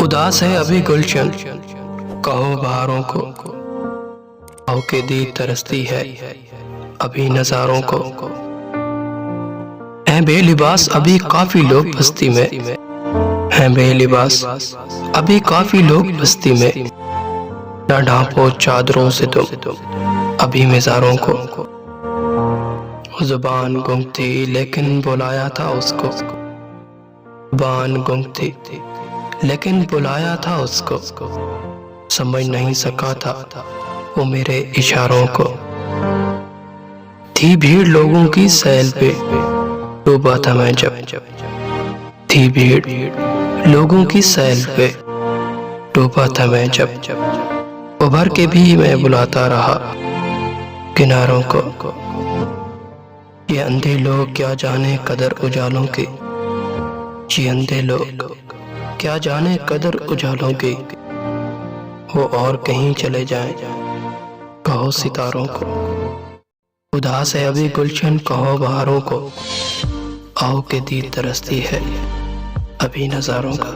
उदास है अभी गुलशन, कहो बहारों को, आओ के दी तरसती है अभी नजारों को। हैं बेलिबास अभी काफी लोग बस्ती में, हैं बेलिबास अभी काफी लोग बस्ती में। न ढांपो चादरों से तुम अभी मिज़ारों को। जुबान गुम थी लेकिन बुलाया था उसको, जुबान गुम थी लेकिन बुलाया था उसको। समझ नहीं सका था वो मेरे इशारों को। थी भीड़ लोगों की सैल पे डूबा था मैं जब, थी भीड़ लोगों की सैल पे डूबा था मैं जब। उभर के भी मैं बुलाता रहा किनारों को। ये अंधे लोग क्या जाने कदर उजालों की, ये अंधे लोग क्या जाने कदर उजालों की। वो और कहीं चले जाएं, कहो सितारों को। उदास है अभी गुलशन, कहो बहारों को, आओ के दी तरसती है अभी नजारों का।